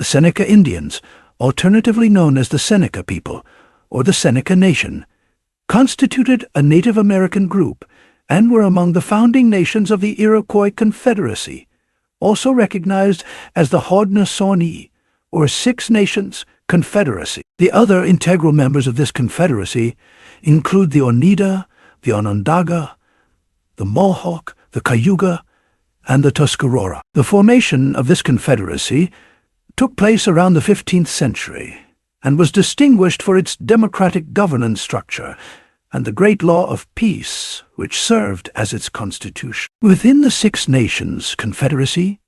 The Seneca Indians, alternatively known as the Seneca people, or the Seneca Nation, constituted a Native American group and were among the founding nations of the Iroquois Confederacy, also recognized as the Haudenosaunee, or Six Nations Confederacy. The other integral members of this confederacy include the Oneida, the Onondaga, the Mohawk, the Cayuga, and the Tuscarora. The formation of this confederacy took place around the 15th century and was distinguished for its democratic governance structure and the great law of peace, which served as its constitution. Within the Six Nations Confederacy,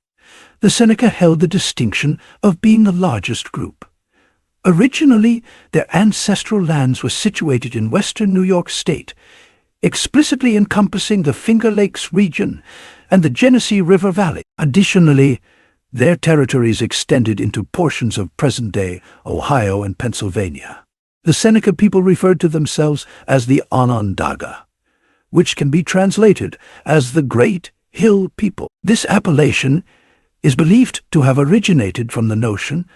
the Seneca held the distinction of being the largest group. Originally, their ancestral lands were situated in western New York State, explicitly encompassing the Finger Lakes region and the Genesee River Valley. Additionally, their territories extended into portions of present-day Ohio and Pennsylvania. The Seneca people referred to themselves as the Onondaga, which can be translated as the Great Hill People. This appellation is believed to have originated from the notion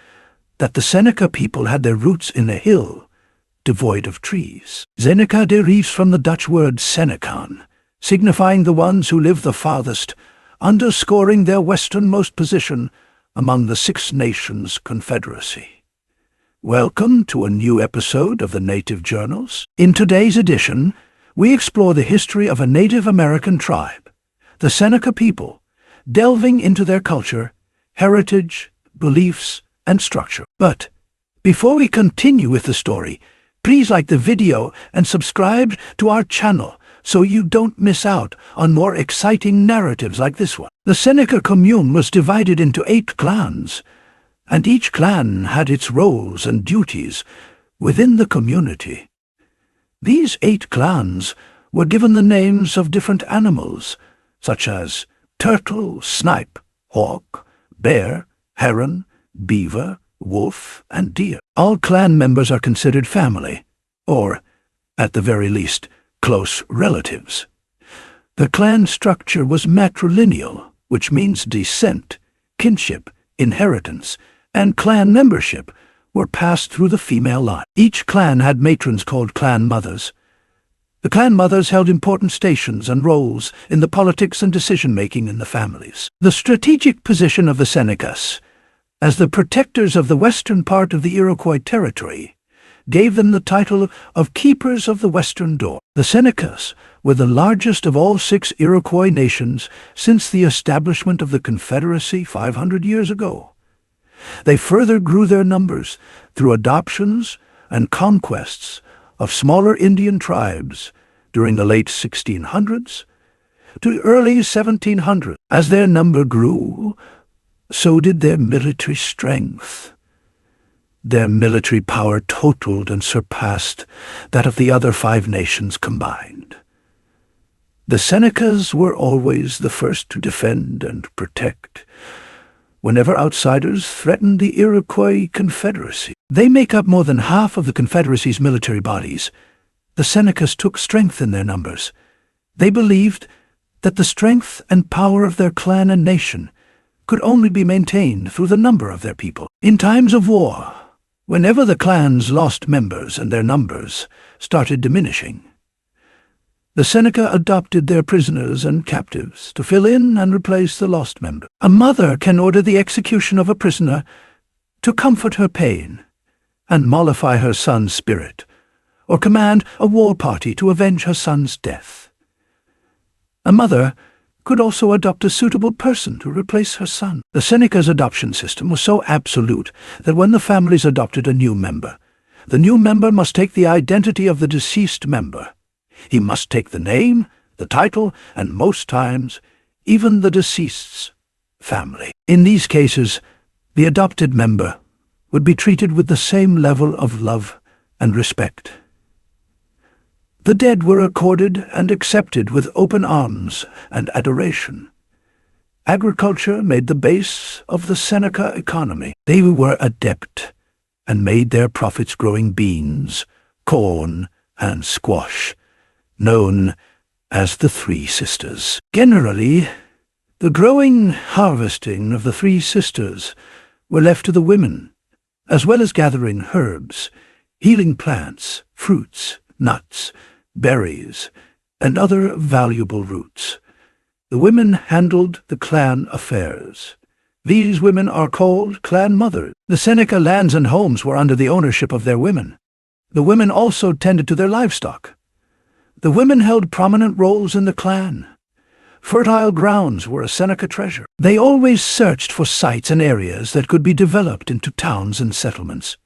that the Seneca people had their roots in a hill devoid of trees. Seneca derives from the Dutch word Senecan, signifying the ones who live the farthest, underscoring their westernmost position among the Six Nations Confederacy. Welcome to a new episode of the Native Journals. In today's edition, we explore the history of a Native American tribe, the Seneca people, delving into their culture, heritage, beliefs, and structure. But before we continue with the story, please like the video and subscribe to our channel so you don't miss out on more exciting narratives like this one. The Seneca commune was divided into 8 clans, and each clan had its roles and duties within the community. These 8 clans were given the names of different animals, such as turtle, snipe, hawk, bear, heron, beaver, wolf, and deer. All clan members are considered family, or, at the very least, close relatives. The clan structure was matrilineal, which means descent, kinship, inheritance, and clan membership were passed through the female line. Each clan had matrons called clan mothers. The clan mothers held important stations and roles in the politics and decision-making in the families. The strategic position of the Senecas, as the protectors of the western part of the Iroquois territory, gave them the title of Keepers of the Western Door. The Senecas were the largest of all 6 Iroquois nations since the establishment of the Confederacy 500 years ago. They further grew their numbers through adoptions and conquests of smaller Indian tribes during the late 1600s to early 1700s. As their number grew, so did their military strength. Their military power totaled and surpassed that of the other 5 nations combined. The Senecas were always the first to defend and protect whenever outsiders threatened the Iroquois Confederacy. They make up more than half of the Confederacy's military bodies. The Senecas took strength in their numbers. They believed that the strength and power of their clan and nation could only be maintained through the number of their people. In times of war, whenever the clans lost members and their numbers started diminishing, the Seneca adopted their prisoners and captives to fill in and replace the lost member. A mother can order the execution of a prisoner to comfort her pain and mollify her son's spirit, or command a war party to avenge her son's death. A mother could also adopt a suitable person to replace her son. The Seneca's adoption system was so absolute that when the families adopted a new member, the new member must take the identity of the deceased member. He must take the name, the title, and most times, even the deceased's family. In these cases, the adopted member would be treated with the same level of love and respect. The dead were accorded and accepted with open arms and adoration. Agriculture made the base of the Seneca economy. They were adept and made their profits growing beans, corn, and squash, known as the Three Sisters. Generally, the growing harvesting of the Three Sisters were left to the women, as well as gathering herbs, healing plants, fruits, nuts, berries, and other valuable roots. The women handled the clan affairs. These women are called clan mothers. The Seneca lands and homes were under the ownership of their women. The women also tended to their livestock. The women held prominent roles in the clan. Fertile grounds were a Seneca treasure. They always searched for sites and areas that could be developed into towns and settlements.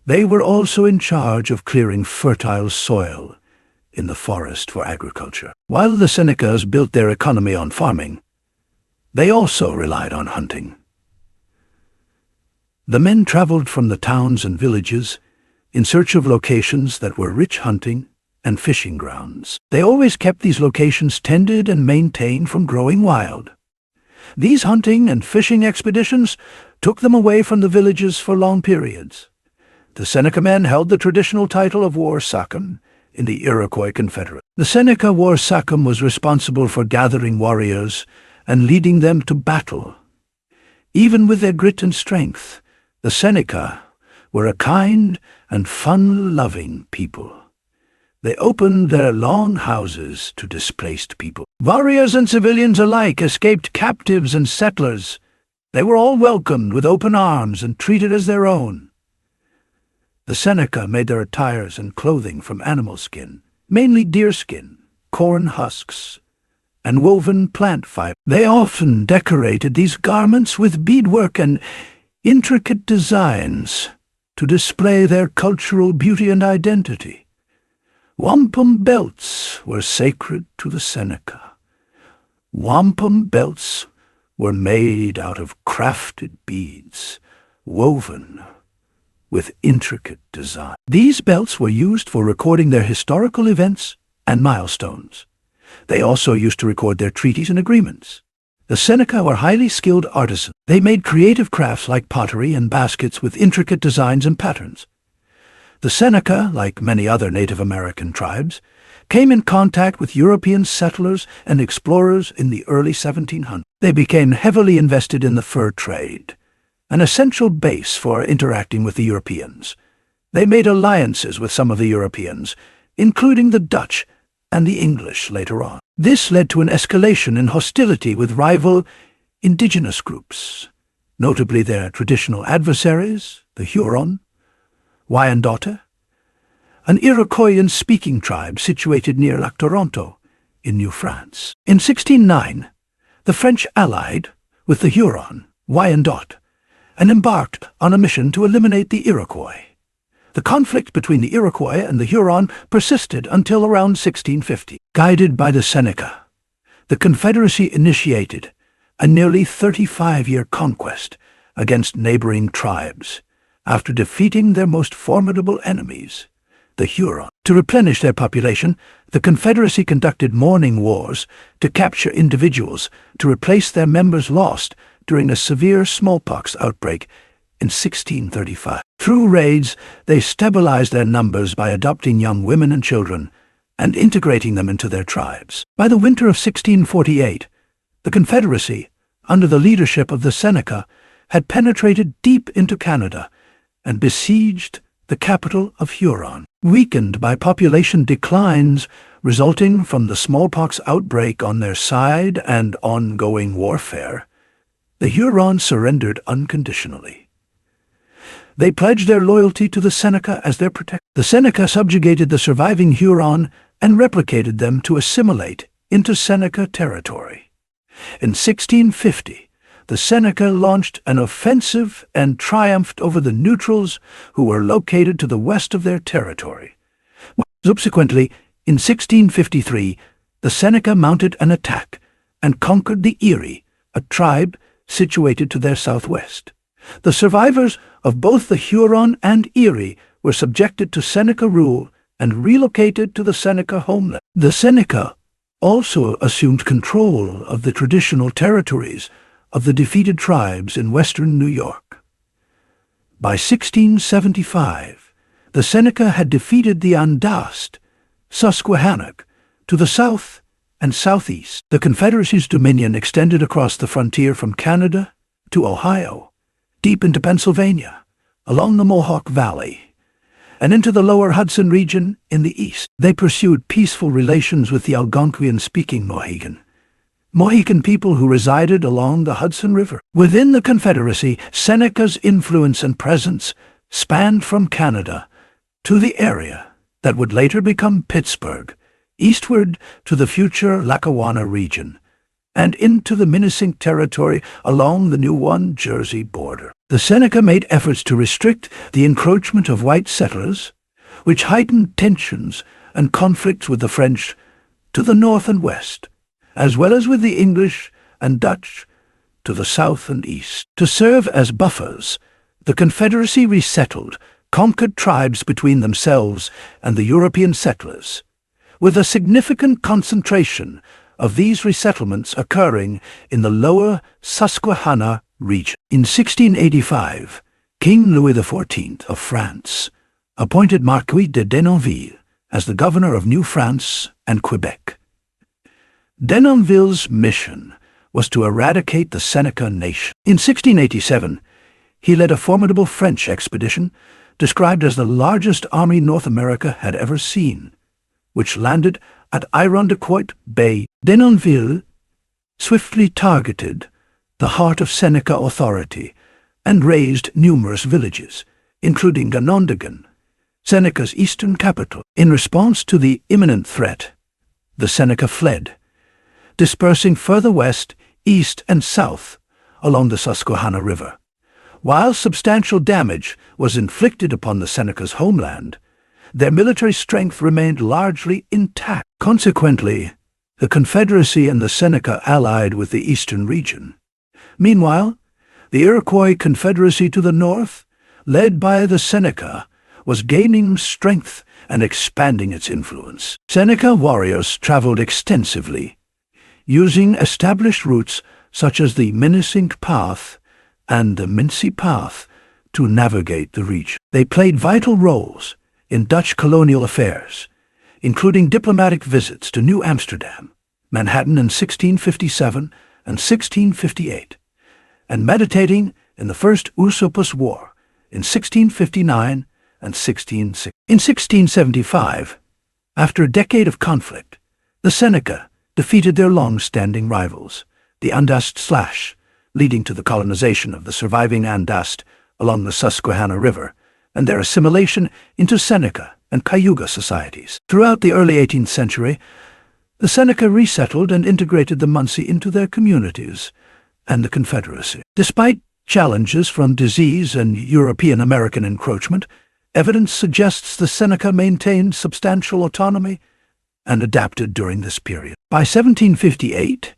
They were also in charge of clearing fertile soil in the forest for agriculture. While the Senecas built their economy on farming, they also relied on hunting. The men traveled from the towns and villages in search of locations that were rich hunting and fishing grounds. They always kept these locations tended and maintained from growing wild. These hunting and fishing expeditions took them away from the villages for long periods. The Seneca men held the traditional title of war sachem in the Iroquois Confederacy. The Seneca war sachem was responsible for gathering warriors and leading them to battle. Even with their grit and strength, the Seneca were a kind and fun-loving people. They opened their long houses to displaced people. Warriors and civilians alike escaped captives and settlers. They were all welcomed with open arms and treated as their own. The Seneca made their attires and clothing from animal skin, mainly deerskin, corn husks, and woven plant fiber. They often decorated these garments with beadwork and intricate designs to display their cultural beauty and identity. Wampum belts were sacred to the Seneca. Wampum belts were made out of crafted beads, woven with intricate design. These belts were used for recording their historical events and milestones. They also used to record their treaties and agreements. The Seneca were highly skilled artisans. They made creative crafts like pottery and baskets with intricate designs and patterns. The Seneca, like many other Native American tribes, came in contact with European settlers and explorers in the early 1700s. They became heavily invested in the fur trade, an essential base for interacting with the Europeans. They made alliances with some of the Europeans, including the Dutch and the English later on. This led to an escalation in hostility with rival indigenous groups, notably their traditional adversaries, the Huron, Wyandot, an Iroquoian-speaking tribe situated near Lac Toronto in New France. In 1609, the French allied with the Huron, Wyandot, and embarked on a mission to eliminate the Iroquois. The conflict between the Iroquois and the Huron persisted until around 1650. Guided by the Seneca, the Confederacy initiated a nearly 35-year conquest against neighboring tribes after defeating their most formidable enemies, the Huron. To replenish their population, the Confederacy conducted mourning wars to capture individuals to replace their members lost during a severe smallpox outbreak in 1635. Through raids, they stabilized their numbers by adopting young women and children and integrating them into their tribes. By the winter of 1648, the Confederacy, under the leadership of the Seneca, had penetrated deep into Canada and besieged the capital of Huron. Weakened by population declines resulting from the smallpox outbreak on their side and ongoing warfare, the Huron surrendered unconditionally. They pledged their loyalty to the Seneca as their protector. The Seneca subjugated the surviving Huron and replicated them to assimilate into Seneca territory. In 1650, the Seneca launched an offensive and triumphed over the neutrals who were located to the west of their territory. Subsequently, in 1653, the Seneca mounted an attack and conquered the Erie, a tribe situated to their southwest. The survivors of both the Huron and Erie were subjected to Seneca rule and relocated to the Seneca homeland. The Seneca also assumed control of the traditional territories of the defeated tribes in western New York. By 1675, the Seneca had defeated the Andast, Susquehannock, to the south and southeast. The Confederacy's dominion extended across the frontier from Canada to Ohio deep into Pennsylvania, along the Mohawk Valley, and into the lower Hudson region in the east. They pursued peaceful relations with the Algonquian-speaking Mohican people who resided along the Hudson River. Within the Confederacy, Seneca's influence and presence spanned from Canada to the area that would later become Pittsburgh, eastward to the future Lackawanna region, and into the Minisink territory along the New Jersey border. The Seneca made efforts to restrict the encroachment of white settlers, which heightened tensions and conflicts with the French to the north and west, as well as with the English and Dutch to the south and east. To serve as buffers, the Confederacy resettled conquered tribes between themselves and the European settlers, with a significant concentration of these resettlements occurring in the lower Susquehanna region. In 1685, King Louis XIV of France appointed Marquis de Denonville as the governor of New France and Quebec. Denonville's mission was to eradicate the Seneca Nation. In 1687, he led a formidable French expedition described as the largest army North America had ever seen, which landed at Iroquois Bay. Denonville swiftly targeted the heart of Seneca authority and razed numerous villages, including Ganondagan, Seneca's eastern capital. In response to the imminent threat, the Seneca fled, dispersing further west, east, and south along the Susquehanna River. While substantial damage was inflicted upon the Seneca's homeland, their military strength remained largely intact. Consequently, the Confederacy and the Seneca allied with the eastern region. Meanwhile, the Iroquois Confederacy to the north, led by the Seneca, was gaining strength and expanding its influence. Seneca warriors traveled extensively, using established routes such as the Minisink Path and the Mincy Path to navigate the region. They played vital roles in Dutch colonial affairs, including diplomatic visits to New Amsterdam, Manhattan in 1657 and 1658, and meditating in the First Usurpus War in 1659 and 1660. In 1675, after a decade of conflict, the Seneca defeated their long-standing rivals, the Andast/, leading to the colonization of the surviving Andast along the Susquehanna River and their assimilation into Seneca and Cayuga societies. Throughout the early 18th century, the Seneca resettled and integrated the Munsee into their communities and the Confederacy. Despite challenges from disease and European-American encroachment, evidence suggests the Seneca maintained substantial autonomy and adapted during this period. By 1758,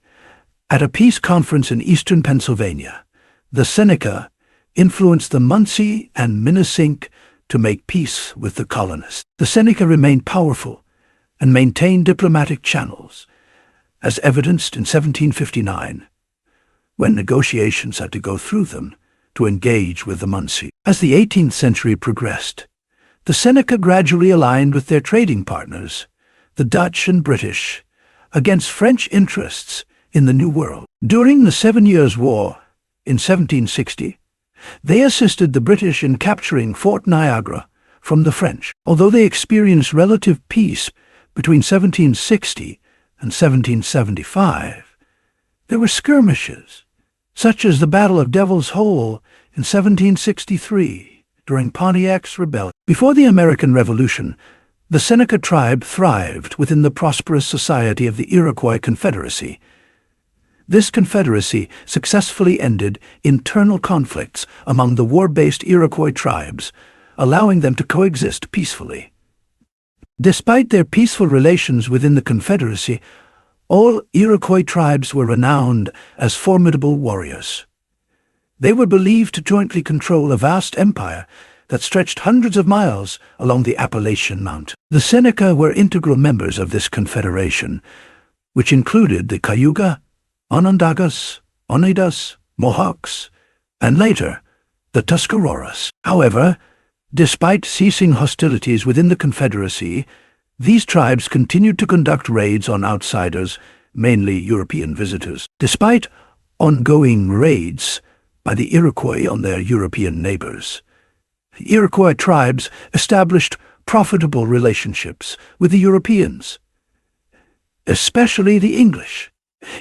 at a peace conference in eastern Pennsylvania, the Seneca influenced the Munsee and Minisink to make peace with the colonists. The Seneca remained powerful and maintained diplomatic channels, as evidenced in 1759, when negotiations had to go through them to engage with the Munsee. As the 18th century progressed, the Seneca gradually aligned with their trading partners, the Dutch and British, against French interests in the New World. During the 7 Years' War in 1760, they assisted the British in capturing Fort Niagara from the French. Although they experienced relative peace between 1760 and 1775, there were skirmishes, such as the Battle of Devil's Hole in 1763 during Pontiac's Rebellion. Before the American Revolution, the Seneca tribe thrived within the prosperous society of the Iroquois Confederacy. This confederacy successfully ended internal conflicts among the war-based Iroquois tribes, allowing them to coexist peacefully. Despite their peaceful relations within the Confederacy, all Iroquois tribes were renowned as formidable warriors. They were believed to jointly control a vast empire that stretched hundreds of miles along the Appalachian Mountains. The Seneca were integral members of this confederation, which included the Cayuga, Onondagas, Oneidas, Mohawks, and later, the Tuscaroras. However, despite ceasing hostilities within the Confederacy, these tribes continued to conduct raids on outsiders, mainly European visitors. Despite ongoing raids, by the Iroquois on their European neighbors. The Iroquois tribes established profitable relationships with the Europeans, especially the English.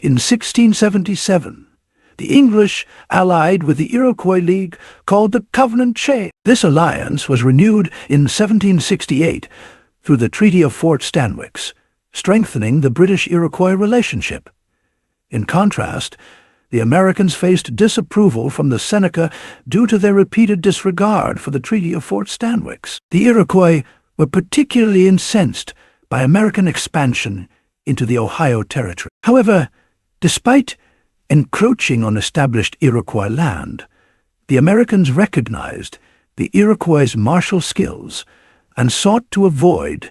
In 1677, the English allied with the Iroquois League called the Covenant Chain. This alliance was renewed in 1768 through the Treaty of Fort Stanwix, strengthening the British-Iroquois relationship. In contrast, the Americans faced disapproval from the Seneca due to their repeated disregard for the Treaty of Fort Stanwix. The Iroquois were particularly incensed by American expansion into the Ohio Territory. However, despite encroaching on established Iroquois land, the Americans recognized the Iroquois' martial skills and sought to avoid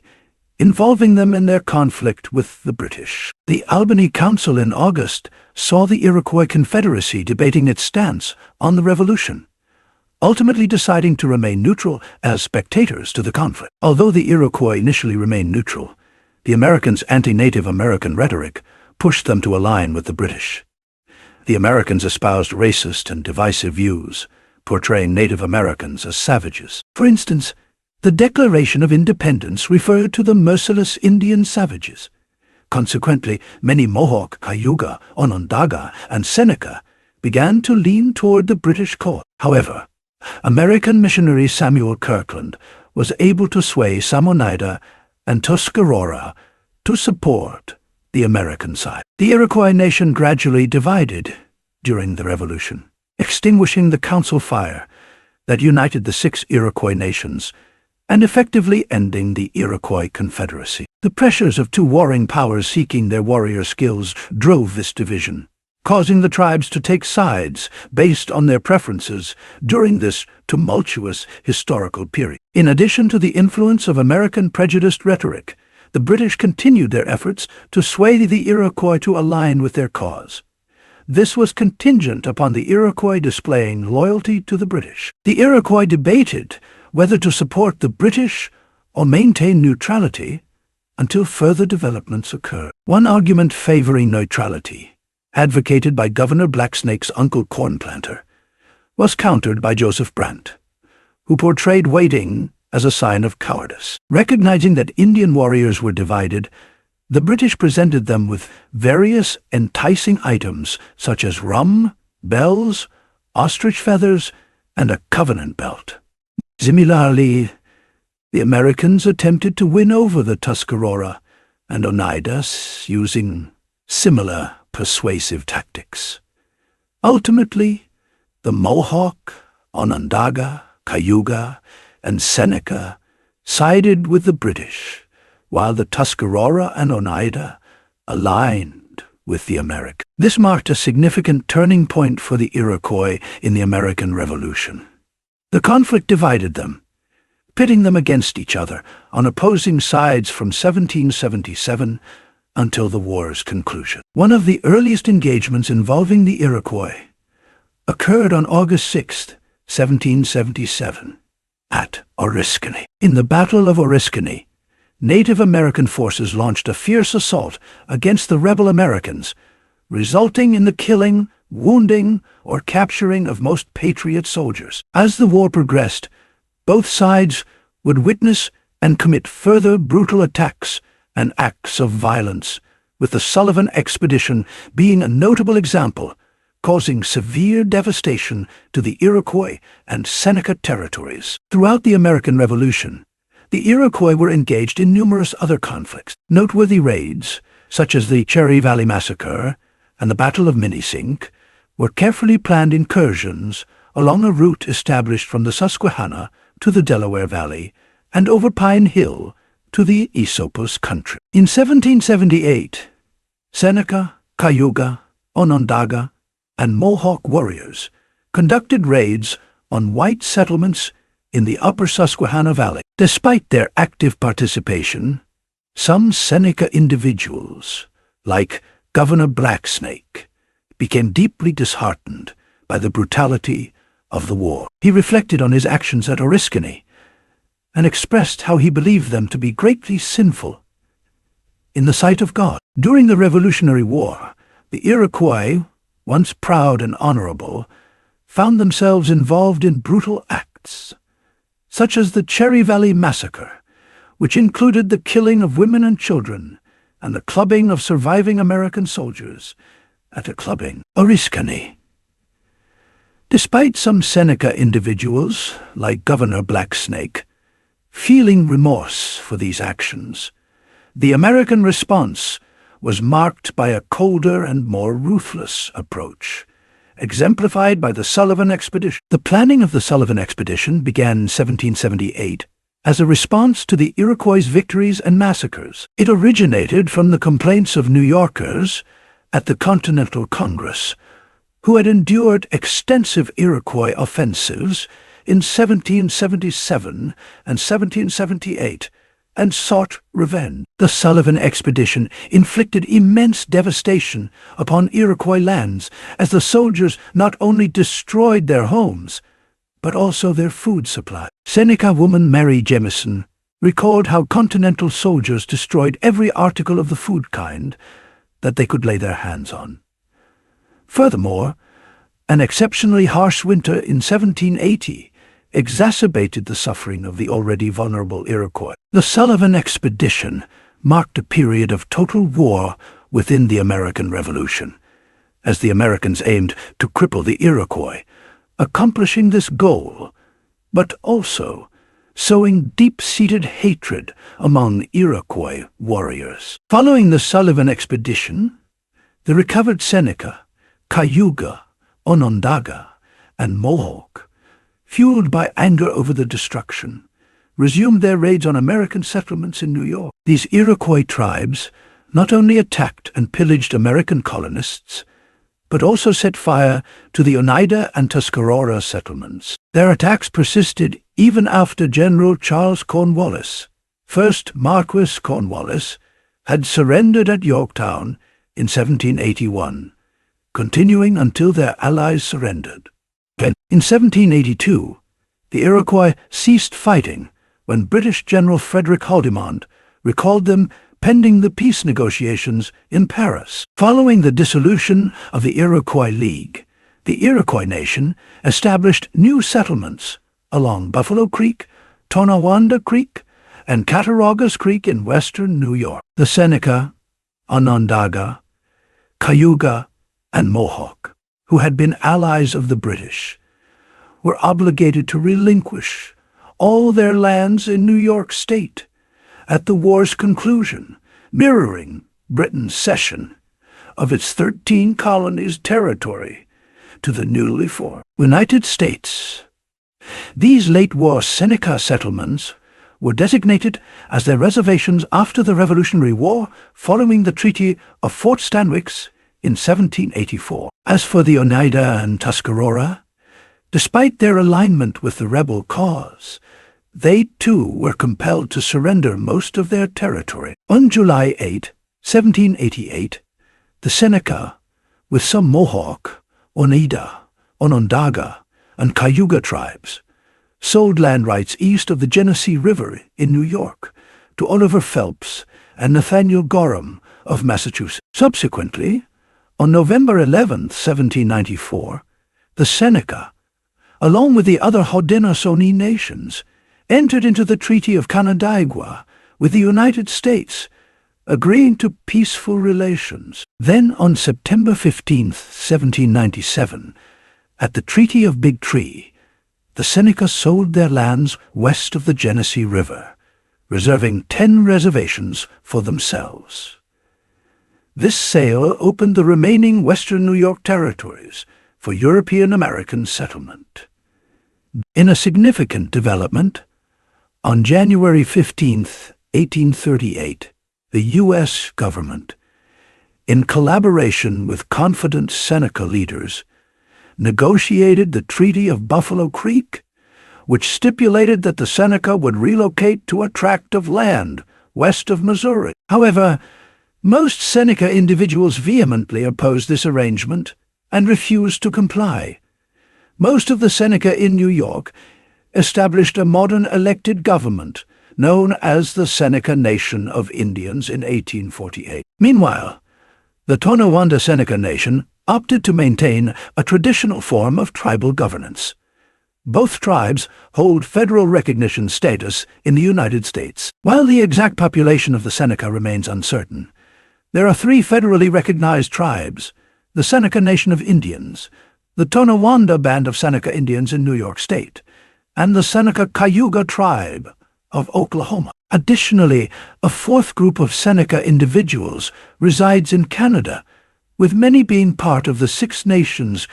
involving them in their conflict with the British. The Albany Council in August saw the Iroquois Confederacy debating its stance on the Revolution, ultimately deciding to remain neutral as spectators to the conflict. Although the Iroquois initially remained neutral, the Americans' anti-Native American rhetoric pushed them to align with the British. The Americans espoused racist and divisive views, portraying Native Americans as savages. For instance, the Declaration of Independence referred to the merciless Indian savages. Consequently, many Mohawk, Cayuga, Onondaga, and Seneca began to lean toward the British cause. However, American missionary Samuel Kirkland was able to sway some Oneida and Tuscarora to support the American side. The Iroquois nation gradually divided during the Revolution, extinguishing the council fire that united the 6 Iroquois nations and effectively ending the Iroquois Confederacy. The pressures of 2 warring powers seeking their warrior skills drove this division, causing the tribes to take sides based on their preferences during this tumultuous historical period. In addition to the influence of American prejudiced rhetoric, the British continued their efforts to sway the Iroquois to align with their cause. This was contingent upon the Iroquois displaying loyalty to the British. The Iroquois debated whether to support the British or maintain neutrality until further developments occurred. One argument favoring neutrality, advocated by Governor Blacksnake's uncle Cornplanter, was countered by Joseph Brant, who portrayed waiting as a sign of cowardice. Recognizing that Indian warriors were divided, the British presented them with various enticing items such as rum, bells, ostrich feathers, and a covenant belt. Similarly, the Americans attempted to win over the Tuscarora and Oneidas using similar persuasive tactics. Ultimately, the Mohawk, Onondaga, Cayuga, and Seneca sided with the British, while the Tuscarora and Oneida aligned with the Americans. This marked a significant turning point for the Iroquois in the American Revolution. The conflict divided them, pitting them against each other on opposing sides from 1777 until the war's conclusion. One of the earliest engagements involving the Iroquois occurred on August 6, 1777, at Oriskany. In the Battle of Oriskany, Native American forces launched a fierce assault against the rebel Americans, resulting in the killing, wounding, or capturing of most patriot soldiers. As the war progressed, both sides would witness and commit further brutal attacks and acts of violence, with the Sullivan Expedition being a notable example, causing severe devastation to the Iroquois and Seneca territories. Throughout the American Revolution, the Iroquois were engaged in numerous other conflicts. Noteworthy raids, such as the Cherry Valley Massacre and the Battle of Minisink, were carefully planned incursions along a route established from the Susquehanna to the Delaware Valley and over Pine Hill to the Esopus country. In 1778, Seneca, Cayuga, Onondaga, and Mohawk warriors conducted raids on white settlements in the upper Susquehanna Valley. Despite their active participation, some Seneca individuals, like Governor Blacksnake, became deeply disheartened by the brutality of the war. He reflected on his actions at Oriskany and expressed how he believed them to be greatly sinful in the sight of God. During the Revolutionary War, the Iroquois, once proud and honorable, found themselves involved in brutal acts, such as the Cherry Valley Massacre, which included the killing of women and children and the clubbing of surviving American soldiers at a clubbing, Oriskany. Despite some Seneca individuals, like Governor Blacksnake, feeling remorse for these actions, the American response was marked by a colder and more ruthless approach, exemplified by the Sullivan Expedition. The planning of the Sullivan Expedition began in 1778 as a response to the Iroquois' victories and massacres. It originated from the complaints of New Yorkers at the Continental Congress, who had endured extensive Iroquois offensives in 1777 and 1778 and sought revenge. The Sullivan Expedition inflicted immense devastation upon Iroquois lands as the soldiers not only destroyed their homes, but also their food supply. Seneca woman Mary Jemison recalled how Continental soldiers destroyed every article of the food kind that they could lay their hands on. Furthermore, an exceptionally harsh winter in 1780 exacerbated the suffering of the already vulnerable Iroquois. The Sullivan Expedition marked a period of total war within the American Revolution, as the Americans aimed to cripple the Iroquois, accomplishing this goal, but also sowing deep-seated hatred among Iroquois warriors. Following the Sullivan Expedition, the recovered Seneca, Cayuga, Onondaga, and Mohawk, fueled by anger over the destruction, resumed their raids on American settlements in New York. These Iroquois tribes not only attacked and pillaged American colonists, but also set fire to the Oneida and Tuscarora settlements. Their attacks persisted even after General Charles Cornwallis, 1st Marquis Cornwallis, had surrendered at Yorktown in 1781, continuing until their allies surrendered. In 1782, the Iroquois ceased fighting when British General Frederick Haldimand recalled them pending the peace negotiations in Paris. Following the dissolution of the Iroquois League, the Iroquois Nation established new settlements along Buffalo Creek, Tonawanda Creek, and Cattaraugus Creek in western New York. The Seneca, Onondaga, Cayuga, and Mohawk, who had been allies of the British, were obligated to relinquish all their lands in New York State at the war's conclusion, mirroring Britain's cession of its 13 colonies' territory to the newly formed United States. These late-war Seneca settlements were designated as their reservations after the Revolutionary War following the Treaty of Fort Stanwix in 1784. As for the Oneida and Tuscarora, despite their alignment with the rebel cause, they too were compelled to surrender most of their territory. On July 8, 1788, the Seneca, with some Mohawk, Oneida, Onondaga, and Cayuga tribes, sold land rights east of the Genesee River in New York to Oliver Phelps and Nathaniel Gorham of Massachusetts. Subsequently, on November 11, 1794, the Seneca, along with the other Haudenosaunee nations, entered into the Treaty of Canandaigua with the United States, agreeing to peaceful relations. Then on September 15, 1797, at the Treaty of Big Tree, the Seneca sold their lands west of the Genesee River, reserving 10 reservations for themselves. This sale opened the remaining western New York territories for European-American settlement. In a significant development, on January 15, 1838, the U.S. government, in collaboration with confident Seneca leaders, negotiated the Treaty of Buffalo Creek, which stipulated that the Seneca would relocate to a tract of land west of Missouri. However, most Seneca individuals vehemently opposed this arrangement and refused to comply. Most of the Seneca in New York established a modern elected government known as the Seneca Nation of Indians in 1848. Meanwhile, the Tonawanda Seneca Nation opted to maintain a traditional form of tribal governance. Both tribes hold federal recognition status in the United States. While the exact population of the Seneca remains uncertain, there are 3 federally recognized tribes: the Seneca Nation of Indians, the Tonawanda Band of Seneca Indians in New York State, and the Seneca Cayuga Tribe of Oklahoma. Additionally, a 4th group of Seneca individuals resides in Canada, with many being part of the Six Nations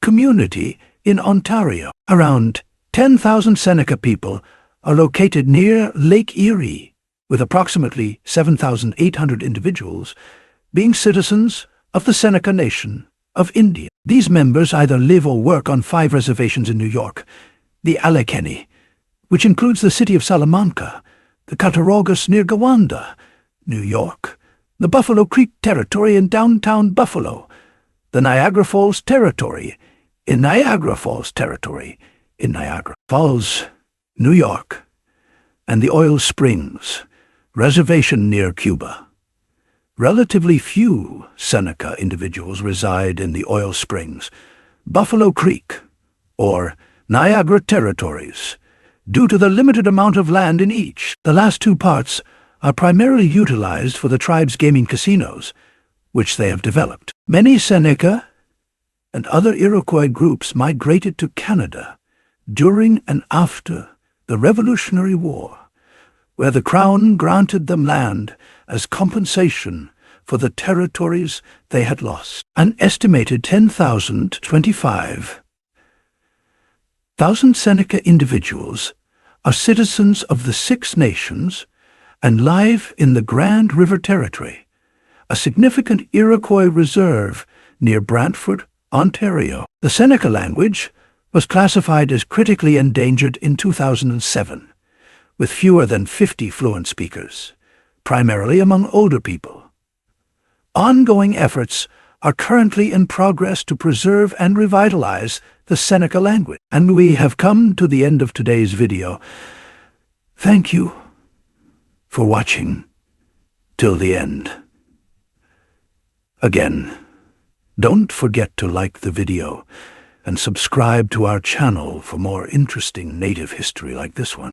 community in Ontario. Around 10,000 Seneca people are located near Lake Erie, with approximately 7,800 individuals being citizens of the Seneca Nation of India. These members either live or work on 5 reservations in New York: the Allegheny, which includes the city of Salamanca, the Cattaraugus near Gowanda, New York, the Buffalo Creek Territory in downtown Buffalo, the Niagara Falls Territory in Niagara Falls, New York, and the Oil Springs Reservation near Cuba. Relatively few Seneca individuals reside in the Oil Springs, Buffalo Creek, or Niagara territories, due to the limited amount of land in each. The last 2 parts are primarily utilized for the tribe's gaming casinos, which they have developed. Many Seneca and other Iroquois groups migrated to Canada during and after the Revolutionary War, where the Crown granted them land as compensation for the territories they had lost. An estimated 10,000 to 25,000 Seneca individuals are citizens of the Six Nations and live in the Grand River Territory, a significant Iroquois reserve near Brantford, Ontario. The Seneca language was classified as critically endangered in 2007, with fewer than 50 fluent speakers, primarily among older people. Ongoing efforts are currently in progress to preserve and revitalize the Seneca language. And we have come to the end of today's video. Thank you for watching till the end. Again, don't forget to like the video and subscribe to our channel for more interesting native history like this one.